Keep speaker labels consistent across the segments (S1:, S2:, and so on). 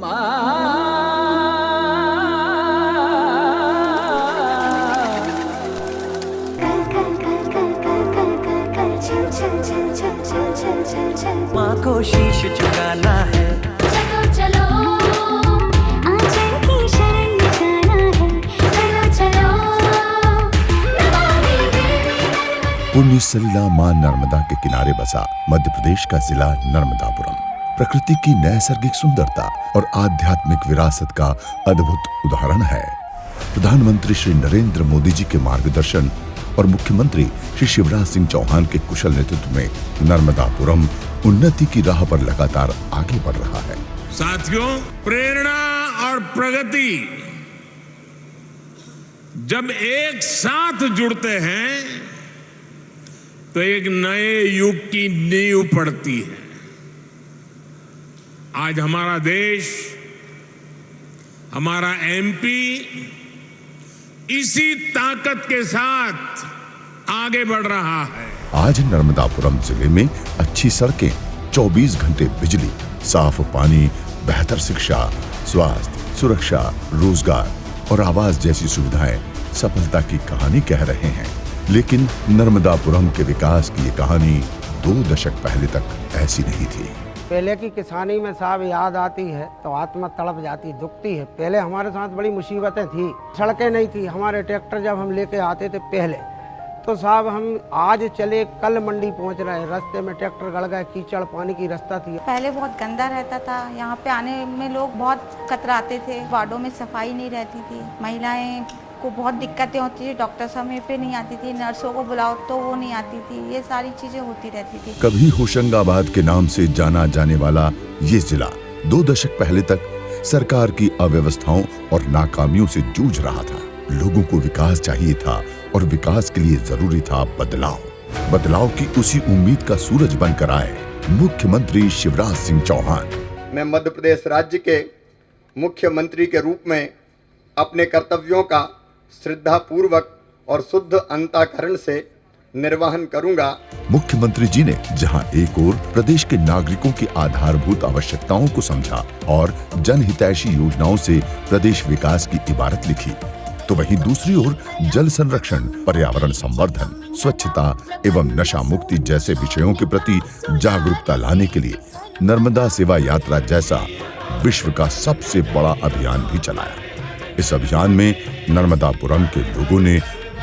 S1: माँ को शीश झुकाना है,
S2: चलो चलो आंचल की शरण में जाना है, चलो चलो नमामि देवी नर्मदे।
S3: पुण्य सलिला मां नर्मदा के किनारे बसा मध्य प्रदेश का जिला नर्मदापुरम प्रकृति की नैसर्गिक सुंदरता और आध्यात्मिक विरासत का अद्भुत उदाहरण है। प्रधानमंत्री श्री नरेंद्र मोदी जी के मार्गदर्शन और मुख्यमंत्री श्री शिवराज सिंह चौहान के कुशल नेतृत्व में नर्मदापुरम उन्नति की राह पर लगातार आगे बढ़ रहा है।
S4: साथियों, प्रेरणा और प्रगति जब एक साथ जुड़ते हैं तो एक नए युग की नींव पड़ती है। आज हमारा देश, हमारा एमपी इसी ताकत के साथ आगे बढ़ रहा है।
S3: आज नर्मदापुरम जिले में अच्छी सड़कें, 24 घंटे बिजली, साफ पानी, बेहतर शिक्षा, स्वास्थ्य, सुरक्षा, रोजगार और आवास जैसी सुविधाएं सफलता की कहानी कह रहे हैं। लेकिन नर्मदापुरम के विकास की ये कहानी 2 दशक पहले तक ऐसी नहीं थी।
S5: पहले की किसानी में साहब याद आती है तो आत्मा तड़प जाती, दुखती है। पहले हमारे साथ बड़ी मुसीबतें थी, सड़कें नहीं थी। हमारे ट्रैक्टर जब हम लेके आते थे पहले, तो साहब हम आज चले कल मंडी पहुंच रहे हैं, रास्ते में ट्रैक्टर गड़ गए, कीचड़ पानी की रास्ता थी।
S6: पहले बहुत गंदा रहता था, यहाँ पे आने में लोग बहुत कतराते थे। वार्डों में सफाई नहीं रहती थी, महिलाएं को बहुत दिक्कतें होती थी, डॉक्टर समय पे नहीं आती थी, नर्सों को बुलाओ तो वो नहीं आती थी, ये सारी चीजें होती रहती थी।
S3: कभी होशंगाबाद के नाम से जाना जाने वाला ये जिला 2 दशक पहले तक सरकार की अव्यवस्थाओं और नाकामियों से जूझ रहा था। लोगों को विकास चाहिए था और विकास के लिए जरूरी था बदलाव। बदलाव की उसी उम्मीद का सूरज बनकर आए मुख्यमंत्री शिवराज सिंह चौहान।
S7: मैं मध्य प्रदेश राज्य के मुख्यमंत्री के रूप में अपने कर्तव्यों का श्रद्धा पूर्वक और शुद्ध अंतःकरण से निर्वहन करूंगा।
S3: मुख्यमंत्री जी ने जहां एक ओर प्रदेश के नागरिकों की आधारभूत आवश्यकताओं को समझा और जनहितैषी योजनाओं से प्रदेश विकास की इबारत लिखी, तो वहीं दूसरी ओर जल संरक्षण, पर्यावरण संवर्धन, स्वच्छता एवं नशा मुक्ति जैसे विषयों के प्रति जागरूकता लाने के लिए नर्मदा सेवा यात्रा जैसा विश्व का सबसे बड़ा अभियान भी चलाया। इस अभियान में नर्मदापुरम के लोगों ने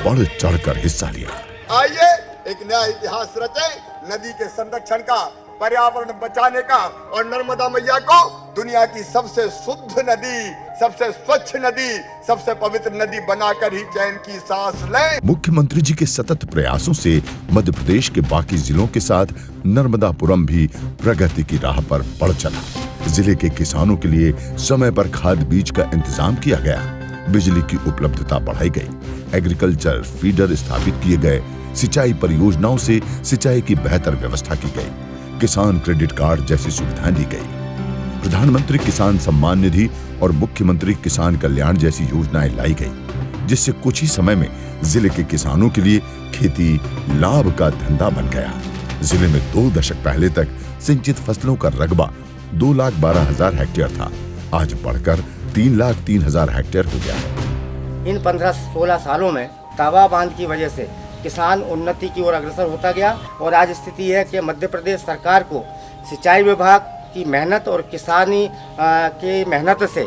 S3: बढ़ चढ़कर हिस्सा लिया।
S7: आइए एक नया इतिहास रचें, नदी के संरक्षण का, पर्यावरण बचाने का और नर्मदा मैया को दुनिया की सबसे शुद्ध नदी, सबसे स्वच्छ नदी, सबसे पवित्र नदी बनाकर ही चैन की सांस लें।
S3: मुख्यमंत्री जी के सतत प्रयासों से मध्य प्रदेश के बाकी जिलों के साथ नर्मदापुरम भी प्रगति की राह पर बढ़ चला। जिले के किसानों के लिए समय पर खाद बीज का इंतजाम किया गया, बिजली की उपलब्धता बढ़ाई गई, एग्रीकल्चर फीडर स्थापित किए गए, सिंचाई परियोजनाओं से सिंचाई की बेहतर व्यवस्था की गई, किसान क्रेडिट कार्ड जैसी सुविधाएं दी गई, प्रधानमंत्री किसान सम्मान निधि और मुख्यमंत्री किसान कल्याण जैसी योजनाएं लाई गई, जिससे कुछ ही समय में जिले के किसानों के लिए खेती लाभ का धंधा बन गया। जिले में 2 दशक पहले तक सिंचित फसलों का रकबा 2,12,000 हेक्टेयर था, आज बढ़कर 3,03,000 हेक्टेयर हो गया है।
S5: इन 15-16 सालों में तावा बांध की वजह से किसान उन्नति की ओर अग्रसर होता गया और आज स्थिति है कि मध्य प्रदेश सरकार को सिंचाई विभाग की मेहनत और किसानी की मेहनत से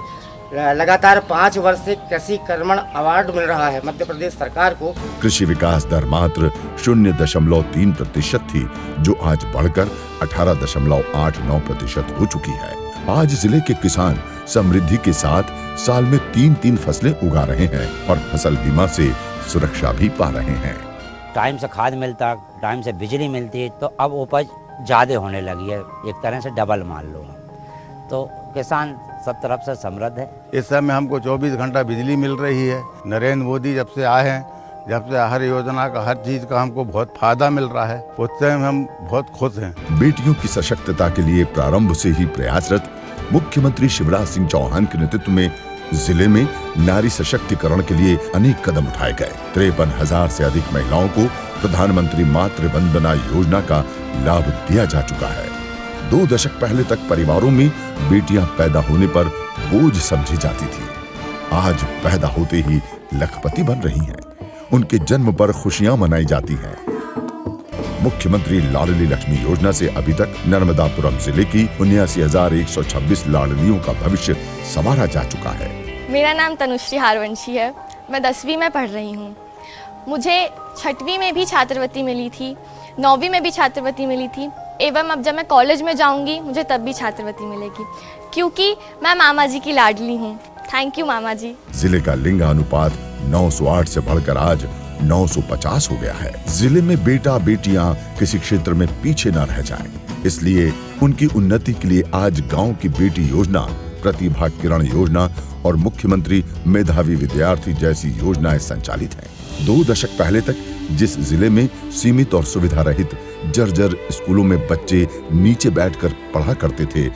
S5: लगातार 5 वर्ष से कृषि कर्मण अवार्ड मिल रहा है मध्य प्रदेश सरकार को।
S3: कृषि विकास दर मात्र 0.3% थी, जो आज बढ़कर 18.89% हो चुकी है। आज जिले के किसान समृद्धि के साथ साल में 3-3 फसलें उगा रहे हैं और फसल बीमा से सुरक्षा भी पा रहे हैं।
S8: टाइम से खाद मिलता, टाइम से बिजली मिलती है, तो अब उपज ज़्यादा होने लगी है, एक तरह से डबल मान लो। तो किसान सब तरफ से समृद्ध है।
S9: इस समय हमको 24 घंटा बिजली मिल रही है। नरेंद्र मोदी जब से आए हैं, जब से हर योजना का, हर चीज का हमको बहुत फायदा मिल रहा है, उससे हम बहुत खुश हैं।
S3: बेटियों की सशक्तता के लिए प्रारंभ से ही प्रयासरत मुख्यमंत्री शिवराज सिंह चौहान के नेतृत्व में जिले में नारी सशक्तिकरण के लिए अनेक कदम उठाए गए। 53,000 से अधिक महिलाओं को प्रधानमंत्री मातृ वंदना योजना का लाभ दिया जा चुका है। 2 दशक पहले तक परिवारों में बेटियां पैदा होने पर बोझ समझी जाती थी, आज पैदा होते ही लखपति बन रही हैं। उनके जन्म पर खुशियां मनाई जाती हैं। मुख्यमंत्री लाडली लक्ष्मी योजना से अभी तक नर्मदापुरम जिले की 79,126 लाडलियों का भविष्य संवारा जा चुका है।
S10: मेरा नाम तनुश्री हारवंशी है। मैं 10वीं में पढ़ रही हूँ। मुझे 6वीं में भी छात्रवृत्ति मिली थी, 9वीं में भी छात्रवृत्ति मिली थी, एवं अब जब मैं कॉलेज में जाऊँगी मुझे तब भी छात्रवृत्ति मिलेगी, क्योंकि मैं मामा जी की लाडली हूँ। थैंक यू मामा जी।
S3: जिले का लिंगानुपात 908 से बढ़कर आज 950 हो गया है। जिले में बेटा बेटियां किसी क्षेत्र में पीछे न रह जाएं, इसलिए उनकी उन्नति के लिए आज गांव की बेटी योजना, प्रतिभा किरण योजना और मुख्यमंत्री मेधावी विद्यार्थी जैसी योजनाएं संचालित हैं। 2 दशक पहले तक जिस जिले में सीमित और सुविधा रहित जर्जर स्कूलों में बच्चे नीचे बैठकर पढ़ा करते थे,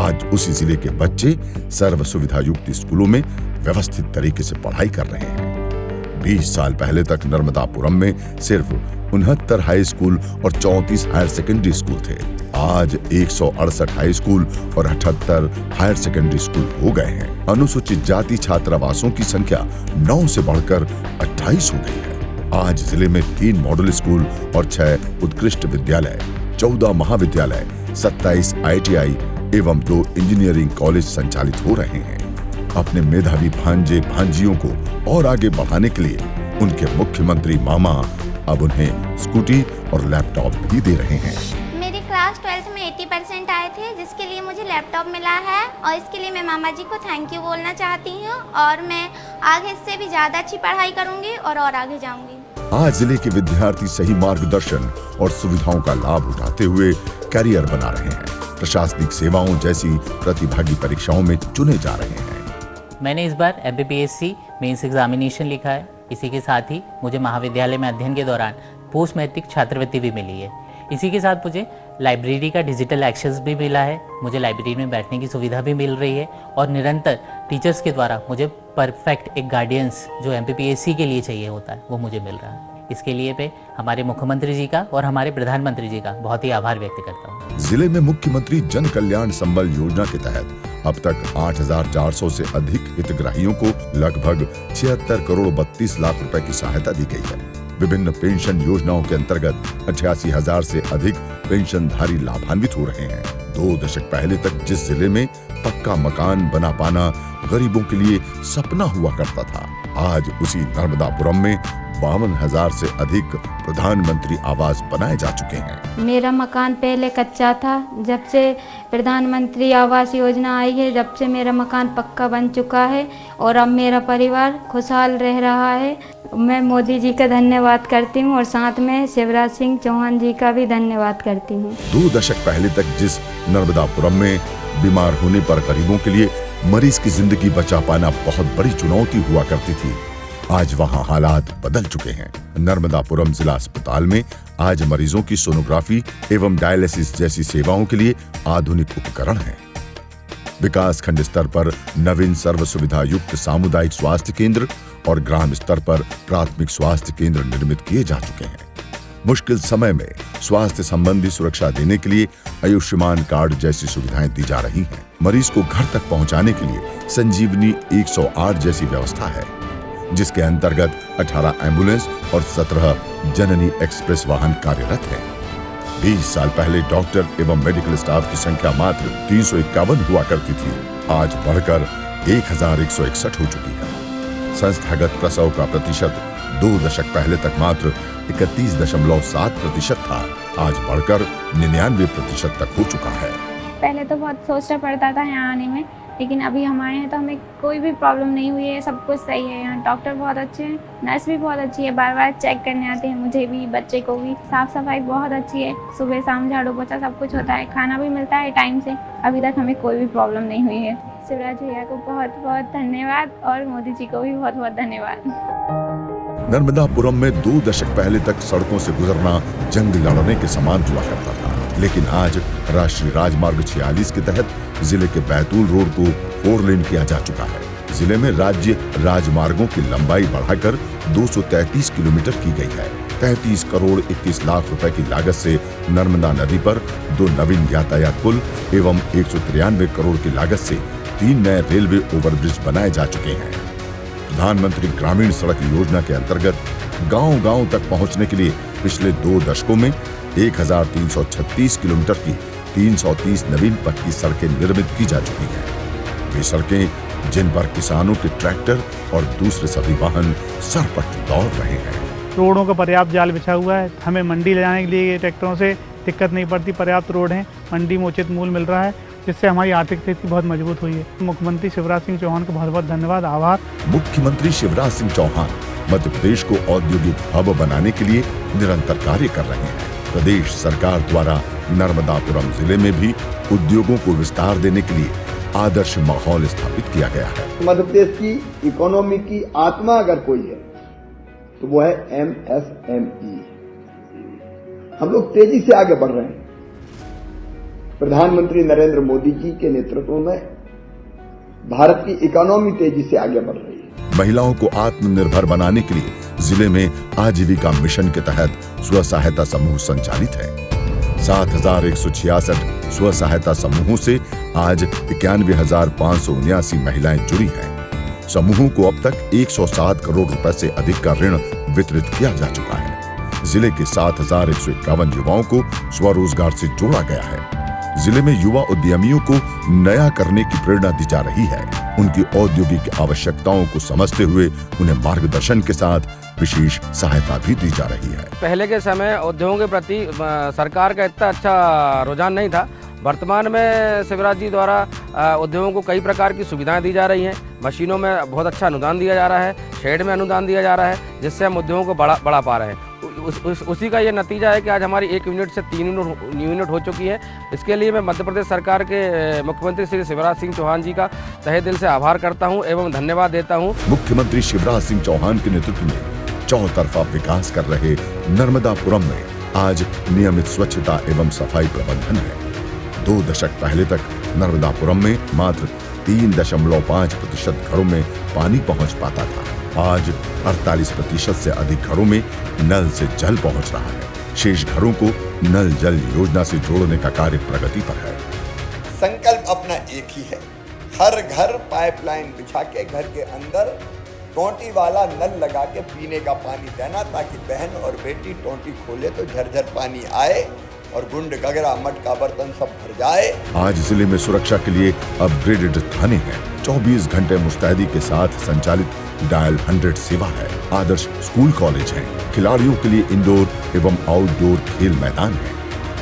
S3: आज उसी जिले के बच्चे सर्व सुविधा युक्त स्कूलों में व्यवस्थित तरीके से पढ़ाई कर रहे हैं। 20 साल पहले तक नर्मदापुरम में सिर्फ 69 हाई स्कूल और 34 हायर सेकेंडरी स्कूल थे। आज 168 हाई स्कूल और 78 हायर सेकेंडरी स्कूल हो गए हैं। अनुसूचित जाति छात्रावासों की संख्या 9 से बढ़कर 28 हो गई है। आज जिले में 3 मॉडल स्कूल और 6 उत्कृष्ट विद्यालय, 14 महाविद्यालय, 27 ITI एवं 2 इंजीनियरिंग कॉलेज संचालित हो रहे हैं। अपने मेधावी भांजे भांजियों को और आगे बढ़ाने के लिए उनके मुख्यमंत्री मामा अब उन्हें स्कूटी और लैपटॉप भी दे रहे हैं।
S2: मेरी क्लास 12th में 80% आए थे, जिसके लिए मुझे लैपटॉप मिला है और इसके लिए मैं मामा जी को थैंक यू बोलना चाहती हूँ और मैं आगे से भी ज़्यादा अच्छी पढ़ाई करूँगी और आगे जाऊँगी।
S3: आज जिले के विद्यार्थी सही मार्गदर्शन और सुविधाओं का लाभ उठाते हुए करियर बना रहे हैं। प्रशासनिक सेवाओं जैसी प्रतिभागी परीक्षाओं में चुने जा रहे हैं।
S11: मैंने इस बार MPPSC मेंस एग्जामिनेशन लिखा है। इसी के साथ ही मुझे महाविद्यालय में अध्ययन के दौरान पोस्ट मैट्रिक छात्रवृत्ति भी मिली है। इसी के साथ मुझे लाइब्रेरी का डिजिटल एक्सेस भी मिला है। मुझे लाइब्रेरी में बैठने की सुविधा भी मिल रही है और निरंतर टीचर्स के द्वारा मुझे परफेक्ट एक गाइडेंस जो MPPSC के लिए चाहिए होता है वो मुझे मिल रहा है। इसके लिए पे हमारे मुख्यमंत्री जी का और हमारे प्रधानमंत्री जी का बहुत ही आभार व्यक्त करता हूँ।
S3: जिले में मुख्यमंत्री जन कल्याण संबल योजना के तहत अब तक 8,400 से अधिक हितग्राहियों को लगभग 76 करोड़ 32 लाख रुपए की सहायता दी गई है। विभिन्न पेंशन योजनाओं के अंतर्गत 88,000 से अधिक पेंशनधारी लाभान्वित हो रहे हैं। 2 दशक पहले तक जिस जिले में पक्का मकान बना पाना गरीबों के लिए सपना हुआ करता था, आज उसी नर्मदापुरम में 52,000 से अधिक प्रधानमंत्री आवास बनाए जा चुके हैं।
S6: मेरा मकान पहले कच्चा था। जब से प्रधानमंत्री आवास योजना आई है, जब से मेरा मकान पक्का बन चुका है और अब मेरा परिवार खुशहाल रह रहा है। मैं मोदी जी का धन्यवाद करती हूँ और साथ में शिवराज सिंह चौहान जी का भी धन्यवाद करती हूँ।
S3: 2 दशक पहले तक जिस नर्मदापुरम में बीमार होने पर गरीबों के लिए मरीज की जिंदगी बचा पाना बहुत बड़ी चुनौती हुआ करती थी, आज वहां हालात बदल चुके हैं। नर्मदापुरम जिला अस्पताल में आज मरीजों की सोनोग्राफी एवं डायलिसिस जैसी सेवाओं के लिए आधुनिक उपकरण हैं। विकास खंड स्तर पर नवीन सर्व सुविधा युक्त सामुदायिक स्वास्थ्य केंद्र और ग्राम स्तर पर प्राथमिक स्वास्थ्य केंद्र निर्मित किए जा चुके हैं। मुश्किल समय में स्वास्थ्य संबंधी सुरक्षा देने के लिए आयुष्मान कार्ड जैसी सुविधाएं दी जा रही हैं। मरीज को घर तक पहुंचाने के लिए संजीवनी 108 जैसी व्यवस्था है, जिसके अंतर्गत 18 एम्बुलेंस और 17 जननी एक्सप्रेस वाहन कार्यरत हैं। 20 साल पहले डॉक्टर एवं मेडिकल स्टाफ की संख्या मात्र 351 हुआ करती थी, आज बढ़कर 1,161 हो चुकी है। संस्थागत प्रसव का प्रतिशत 2 दशक पहले तक मात्र 31.7% था, आज बढ़कर 99% तक हो चुका है।
S12: पहले तो बहुत सोचना पड़ता था यहाँ आने में, लेकिन अभी हम आए हैं तो हमें कोई भी प्रॉब्लम नहीं हुई है। सब कुछ सही है। यहाँ डॉक्टर बहुत अच्छे हैं, नर्स भी बहुत अच्छी है, बार बार चेक करने आते हैं, मुझे भी बच्चे को भी। साफ सफाई बहुत अच्छी है, सुबह शाम झाड़ू पोछा सब कुछ होता है, खाना भी मिलता है टाइम से। अभी तक हमें कोई भी प्रॉब्लम नहीं हुई है। शिवराज भैया को बहुत बहुत धन्यवाद और मोदी जी को भी बहुत बहुत धन्यवाद।
S3: नर्मदापुरम में 2 दशक पहले तक सड़कों से गुजरना जंग लड़ने के समान हुआ करता था, लेकिन आज राष्ट्रीय राजमार्ग 46 के तहत जिले के बैतूल रोड को 4 लेन किया जा चुका है। जिले में राज्य राजमार्गों की लंबाई बढ़ाकर 233 किलोमीटर की गई है। 33 करोड़ 21 लाख रुपए की लागत से नर्मदा नदी पर 2 नवीन यातायात पुल एवं 193 करोड़ की लागत से 3 नए रेलवे ओवरब्रिज बनाए जा चुके हैं। प्रधानमंत्री ग्रामीण सड़क योजना के अंतर्गत गांव-गांव तक पहुंचने के लिए पिछले 2 दशकों में 1336 किलोमीटर की 330 नवीन पक्की सड़कें निर्मित की जा चुकी हैं। वे सड़कें जिन पर किसानों के ट्रैक्टर और दूसरे सभी वाहन सरपट दौड़ रहे हैं।
S13: रोडों का पर्याप्त जाल बिछा हुआ है, हमें मंडी ले जाने के लिए ट्रैक्टरों से दिक्कत नहीं पड़ती। पर्याप्त रोड हैं, मंडी में उचित मूल्य मिल रहा है, जिससे हमारी आर्थिक स्थिति बहुत मजबूत हुई है। मुख्यमंत्री शिवराज सिंह चौहान का बहुत बहुत धन्यवाद, आभार।
S3: मुख्यमंत्री शिवराज सिंह चौहान मध्य प्रदेश को औद्योगिक हब बनाने के लिए निरंतर कार्य कर रहे हैं। प्रदेश सरकार द्वारा नर्मदापुरम जिले में भी उद्योगों को विस्तार देने के लिए आदर्श माहौल स्थापित किया गया है।
S7: मध्य प्रदेश की इकोनॉमी की आत्मा अगर कोई है तो वो है MSME। हम लोग तेजी से आगे बढ़ रहे हैं। प्रधानमंत्री नरेंद्र मोदी जी के नेतृत्व में भारत की इकोनॉमी तेजी से आगे बढ़ रही है।
S3: महिलाओं को आत्मनिर्भर बनाने के लिए जिले में आजीविका मिशन के तहत स्व सहायता समूह संचालित है। 7166 स्व सहायता समूहों से आज 91,579 महिलाएं जुड़ी हैं। समूहों को अब तक 107 करोड़ रुपए से अधिक का ऋण वितरित किया जा चुका है। जिले के 7,151 युवाओं को स्वरोजगार से जोड़ा गया है। जिले में युवा उद्यमियों को नया करने की प्रेरणा दी जा रही है। उनकी औद्योगिक आवश्यकताओं को समझते हुए उन्हें मार्गदर्शन के साथ विशेष सहायता भी दी जा रही है।
S14: पहले के समय उद्योगों के प्रति सरकार का इतना अच्छा रुझान नहीं था। वर्तमान में शिवराज जी द्वारा उद्योगों को कई प्रकार की सुविधाएं दी जा रही हैं। मशीनों में बहुत अच्छा अनुदान दिया जा रहा है, शेड में अनुदान दिया जा रहा है, जिससे हम उद्योगों को बढ़ा पा रहे हैं। उसी का ये नतीजा है कि आज हमारी 1 यूनिट से 3 यूनिट हो चुकी है। इसके लिए मैं मध्य प्रदेश सरकार के मुख्यमंत्री श्री शिवराज सिंह चौहान जी का तहे दिल से आभार करता हूं एवं धन्यवाद देता हूं।
S3: मुख्यमंत्री शिवराज सिंह चौहान के नेतृत्व में चौतरफा विकास कर रहे नर्मदापुरम में आज नियमित स्वच्छता एवं सफाई प्रबंधन है। 2 दशक पहले तक नर्मदापुरम में मात्र 3.5% घरों में पानी पहुंच पाता था। आज 48% से अधिक घरों में नल से जल पहुंच रहा है। शेष घरों को नल जल योजना से जोड़ने का कार्य प्रगति पर है।
S7: संकल्प अपना एक ही है, हर घर पाइपलाइन बिछा के घर के अंदर टोंटी वाला नल लगा के पीने का पानी देना, ताकि बहन और बेटी टोंटी खोले तो झरझर पानी आए और गुंड गगरा मटका बर्तन सब भर जाए। आज
S3: जिले में सुरक्षा के लिए अपग्रेडेड थाने हैं। 24 घंटे मुस्तैदी के साथ संचालित डायल 100 सेवा है। आदर्श स्कूल कॉलेज हैं। खिलाड़ियों के लिए इंडोर एवं आउटडोर खेल मैदान है।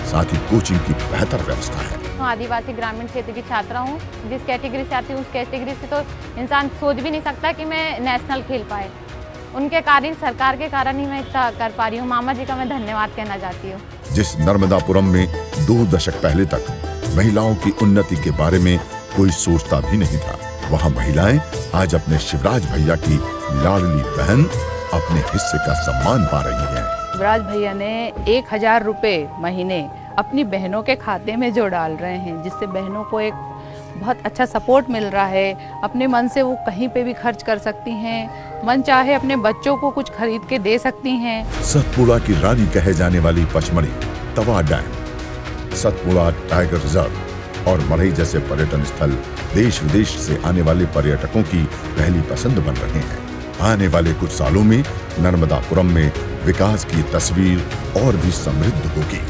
S3: साथ ही कोचिंग की बेहतर व्यवस्था है।
S15: आदिवासी ग्रामीण क्षेत्र की छात्रा हूँ। जिस कैटेगरी से आती हूँ उस कैटेगरी से तो इंसान सोच भी नहीं सकता कि मैं नेशनल खेल पाए। उनके कारण, सरकार के कारण ही मैं इतना कर पा रही हूँ। मामा जी का मैं धन्यवाद कहना चाहती हूँ।
S3: जिस नर्मदापुरम में 2 दशक पहले तक महिलाओं की उन्नति के बारे में कोई सोचता भी नहीं था, वहाँ महिलाएं आज अपने शिवराज भैया की लाडली बहन अपने हिस्से का सम्मान पा रही हैं।
S16: शिवराज भैया ने 1000 रुपए महीने अपनी बहनों के खाते में जो डाल रहे हैं, जिससे बहनों को एक बहुत अच्छा सपोर्ट मिल रहा है। अपने मन से वो कहीं पे भी खर्च कर सकती हैं, मन चाहे अपने बच्चों को कुछ खरीद के दे सकती हैं।
S3: सतपुड़ा की रानी कहे जाने वाली पचमढ़ी, तवा डैम, सतपुड़ा टाइगर रिजर्व और मढ़ई जैसे पर्यटन स्थल देश विदेश से आने वाले पर्यटकों की पहली पसंद बन रहे हैं। आने वाले कुछ सालों में नर्मदापुरम में विकास की तस्वीर और भी समृद्ध होगी।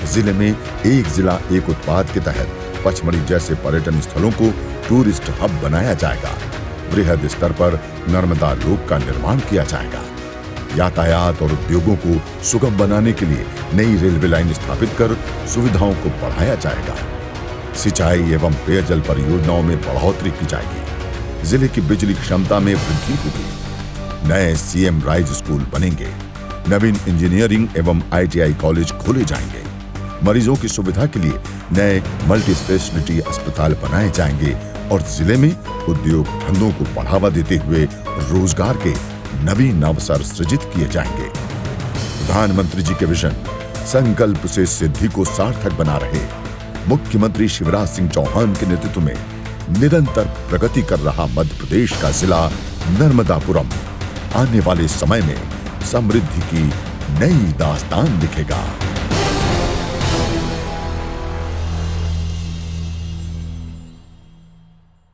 S3: जिले में एक जिला एक उत्पाद के तहत पचमढ़ी जैसे पर्यटन स्थलों को टूरिस्ट हब बनाया जाएगा। बृहद स्तर पर नर्मदा लोक का निर्माण किया जाएगा। यातायात और उद्योगों को सुगम बनाने के लिए नई रेलवे लाइन स्थापित कर सुविधाओं को बढ़ाया जाएगा। सिंचाई एवं पेयजल परियोजनाओं में बढ़ोतरी की जाएगी। जिले की बिजली क्षमता में वृद्धि होगी। नए CM राइज स्कूल बनेंगे। नवीन इंजीनियरिंग एवं ITI कॉलेज खोले जाएंगे। मरीजों की सुविधा के लिए नए मल्टी स्पेशलिटी अस्पताल बनाए जाएंगे और जिले में उद्योग धंधों को बढ़ावा देते हुए रोजगार के नवीन अवसर सृजित किए जाएंगे। प्रधानमंत्री जी के विजन संकल्प से सिद्धि को सार्थक बना रहे मुख्यमंत्री शिवराज सिंह चौहान के नेतृत्व में निरंतर प्रगति कर रहा मध्य प्रदेश का जिला नर्मदापुरम आने वाले समय में समृद्धि की नई दास्तान लिखेगा।